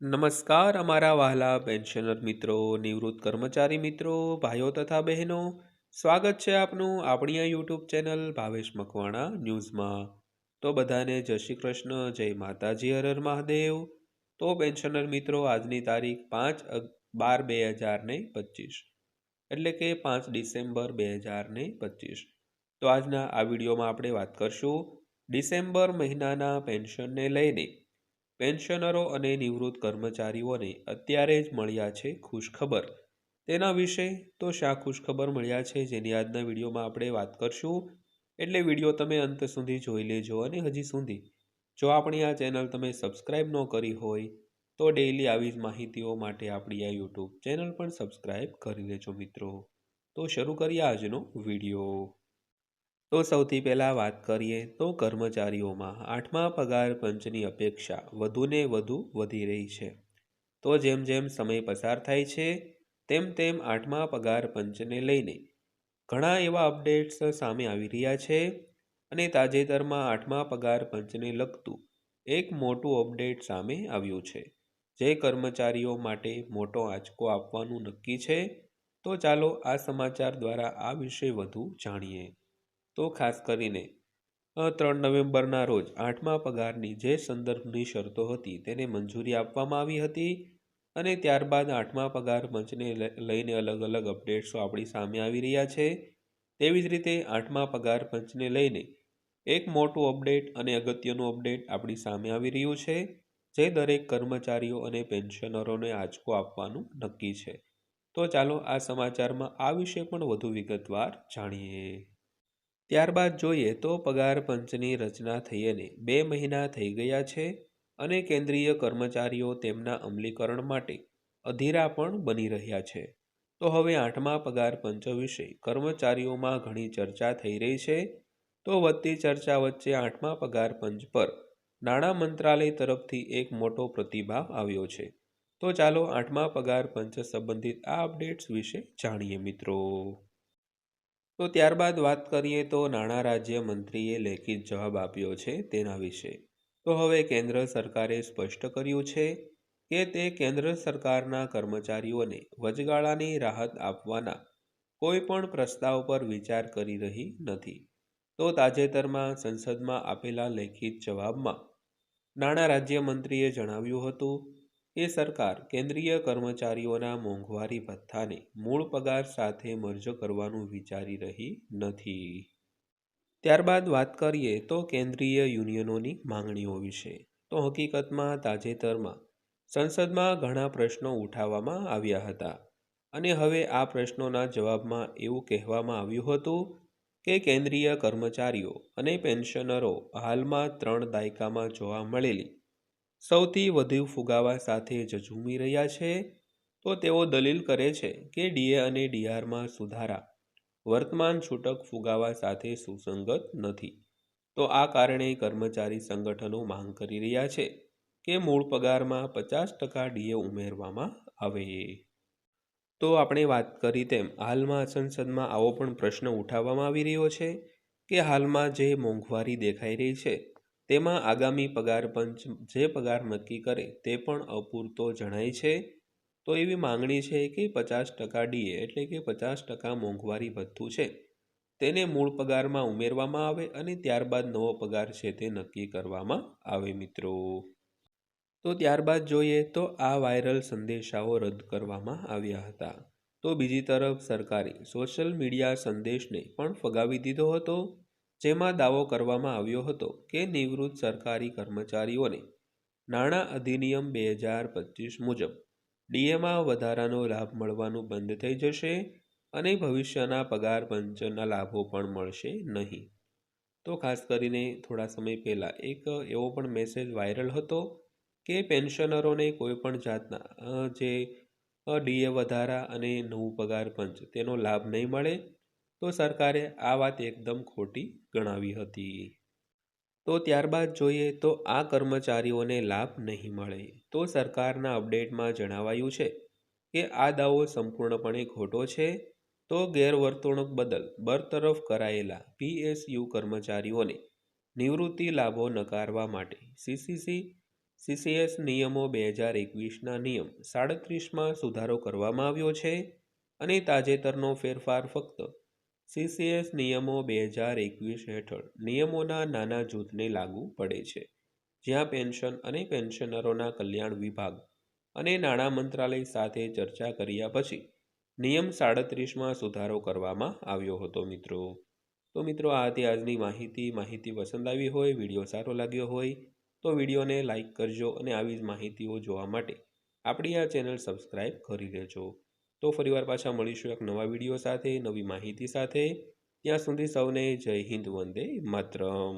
નમસ્કાર અમારા વહાલા પેન્શનર મિત્રો, નિવૃત્ત કર્મચારી મિત્રો, ભાઈઓ તથા બહેનો. સ્વાગત છે આપનું આપણી આ યુટ્યુબ ચેનલ ભાવેશ મકવાણા ન્યૂઝમાં. તો બધાને જય શ્રી કૃષ્ણ, જય માતાજી, હર હર મહાદેવ. તો પેન્શનર મિત્રો, આજની તારીખ 5/12/2025 એટલે કે 5 ડિસેમ્બર 2025. તો આજના આ વિડીયોમાં આપણે વાત કરશું ડિસેમ્બર મહિનાના પેન્શનને લઈને. પેન્શનરો અને નિવૃત્ત કર્મચારીઓને અત્યારે જ મળ્યા છે ખુશખબર. તેના વિશે તો શા ખુશખબર મળ્યા છે જેની આજના વિડીયોમાં આપણે વાત કરશું. એટલે વિડીયો તમે અંત સુધી જોઈ લેજો. અને હજી સુધી જો આપણી આ ચેનલ તમે સબસ્ક્રાઈબ ન કરી હોય તો ડેઈલી આવી જ માહિતીઓ માટે આપણી આ યુટ્યુબ ચેનલ પણ સબસ્ક્રાઈબ કરી લેજો મિત્રો. તો શરૂ કરીએ આજનો વિડીયો. તો સૌથી પહેલાં વાત કરીએ તો કર્મચારીઓમાં 8મા પગાર પંચની અપેક્ષા વધુને વધુ વધી રહી છે. તો જેમ જેમ સમય પસાર થાય છે તેમ તેમ 8મા પગાર પંચને લઈને ઘણા એવા અપડેટ્સ સામે આવી રહ્યા છે. અને તાજેતરમાં 8મા પગાર પંચને લગતું એક મોટું અપડેટ સામે આવ્યું છે, જે કર્મચારીઓ માટે મોટો આંચકો આપવાનું નક્કી છે. તો ચાલો આ સમાચાર દ્વારા આ વિશે વધુ જાણીએ. તો ખાસ કરીને 3 નવેમ્બરના રોજ 8મા પગારની જે સંદર્ભની શરતો હતી તેને મંજૂરી આપવામાં આવી હતી. અને ત્યારબાદ 8મા પગાર પંચને લઈને અલગ અલગ અપડેટ્સો આપણી સામે આવી રહ્યા છે. તેવી જ રીતે 8મા પગાર પંચને લઈને એક મોટું અપડેટ અને અગત્યનું અપડેટ આપણી સામે આવી રહ્યું છે, જે દરેક કર્મચારીઓ અને પેન્શનરોને આંચકો આપવાનું નક્કી છે. તો ચાલો આ સમાચારમાં આ વિશે પણ વધુ વિગતવાર જાણીએ. ત્યારબાદ જોઈએ તો પગાર પંચની રચના થઈને 2 મહિના થઈ ગયા છે. અને કેન્દ્રીય કર્મચારીઓ તેમના અમલીકરણ માટે અધીરા પણ બની રહ્યા છે. તો હવે 8મા પગાર પંચ વિશે કર્મચારીઓમાં ઘણી ચર્ચા થઈ રહી છે. તો વધતી ચર્ચા વચ્ચે 8મા પગાર પંચ પર નાણાં મંત્રાલય તરફથી એક મોટો પ્રતિભાવ આવ્યો છે. તો ચાલો 8મા પગાર પંચ સંબંધિત આ અપડેટ્સ વિશે જાણીએ મિત્રો. તો ત્યારબાદ વાત કરીએ તો નાણાં રાજ્ય મંત્રીએ લેખિત જવાબ આપ્યો છે તેના વિશે. તો હવે કેન્દ્ર સરકારે સ્પષ્ટ કર્યું છે કે તે કેન્દ્ર સરકારના કર્મચારીઓને વચગાળાની રાહત આપવાના કોઈ પણ પ્રસ્તાવ પર વિચાર કરી રહી નથી. તો તાજેતરમાં સંસદમાં આપેલા લેખિત જવાબમાં નાણાં રાજ્યમંત્રીએ જણાવ્યું હતું કે સરકાર કેન્દ્રીય કર્મચારીઓના મોંઘવારી ભથ્થાને મૂળ પગાર સાથે મર્જ કરવાનું વિચારી રહી નથી. ત્યારબાદ વાત કરીએ તો કેન્દ્રીય યુનિયનોની માંગણીઓ વિશે. તો હકીકતમાં તાજેતરમાં સંસદમાં ઘણા પ્રશ્નો ઉઠાવવામાં આવ્યા હતા. અને હવે આ પ્રશ્નોના જવાબમાં એવું કહેવામાં આવ્યું હતું કે કેન્દ્રીય કર્મચારીઓ અને પેન્શનરો હાલમાં 3 દાયકામાં જોવા મળેલી સૌથી વધુ ફુગાવા સાથે ઝઝૂમી રહ્યા છે. તો તેઓ દલીલ કરે છે કે ડીએ અને ડીઆરમાં સુધારા વર્તમાન છૂટક ફુગાવા સાથે સુસંગત નથી. તો આ કારણે કર્મચારી સંગઠનો માંગ કરી રહ્યા છે કે મૂળ પગારમાં 50% ડીએ ઉમેરવામાં આવે. તો આપણે વાત કરી તેમ હાલમાં સંસદમાં આવો પણ પ્રશ્ન ઉઠાવવામાં આવી રહ્યો છે કે હાલમાં જે મોંઘવારી દેખાઈ રહી છે તેમાં આગામી પગાર પંચ જે પગાર નક્કી કરે તે પણ અપૂરતો જણાય છે. તો એવી માંગણી છે કે 50% ડીએ એટલે કે 50% મોંઘવારી ભથ્થું છે તેને મૂળ પગારમાં ઉમેરવામાં આવે અને ત્યારબાદ નવો પગાર છે તે નક્કી કરવામાં આવે મિત્રો. તો ત્યારબાદ જોઈએ તો આ વાયરલ સંદેશાઓ રદ કરવામાં આવ્યા હતા. તો બીજી તરફ સરકારે સોશિયલ મીડિયા સંદેશને પણ ફગાવી દીધો હતો, જેમાં દાવો કરવામાં આવ્યો હતો કે નિવૃત્ત સરકારી કર્મચારીઓને નાણાં અધિનિયમ 2025 મુજબ ડીએમાં વધારાનો લાભ મળવાનું બંધ થઈ જશે અને ભવિષ્યના પગાર પંચના લાભો પણ મળશે નહીં. તો ખાસ કરીને થોડા સમય પહેલાં એક એવો પણ મેસેજ વાયરલ હતો કે પેન્શનરોને કોઈ પણ જાતના જે ડીએ વધારા અને નવું પગાર પંચ તેનો લાભ નહીં મળે. તો સરકારે આ વાત એકદમ ખોટી ગણાવી હતી. તો ત્યારબાદ જોઈએ તો આ કર્મચારીઓને લાભ નહીં મળે. તો સરકારના અપડેટમાં જણાવાયું છે કે આ દાવો સંપૂર્ણપણે ખોટો છે. તો ગેરવર્તણૂક બદલ બરતરફ કરાયેલા પીએસયુ કર્મચારીઓને નિવૃત્તિ લાભો નકારવા માટે સીસીસી CCS નિયમો 2021ના નિયમ 37માં સુધારો કરવામાં આવ્યો છે અને તાજેતરનો ફેરફાર ફક્ત CCS નિયમો 2021 હેઠળ નિયમોના નાના જૂથને લાગુ પડે છે, જ્યાં પેન્શન અને પેન્શનરોના કલ્યાણ વિભાગ અને નાણાં મંત્રાલય સાથે ચર્ચા કર્યા પછી નિયમ 37માં સુધારો કરવામાં આવ્યો હતો મિત્રો. તો મિત્રો આ હતી આજની માહિતી પસંદ આવી હોય, વિડીયો સારો લાગ્યો હોય તો વિડીયોને લાઈક કરજો અને આવી જ માહિતીઓ જોવા માટે આપણી આ ચેનલ સબસ્ક્રાઈબ કરી લેજો. તો ફરીવાર પાછા મળીશું એક નવા વિડીયો સાથે, નવી માહિતી સાથે. ત્યાં સુધી સૌને જય હિન્દ, વંદે માતરમ.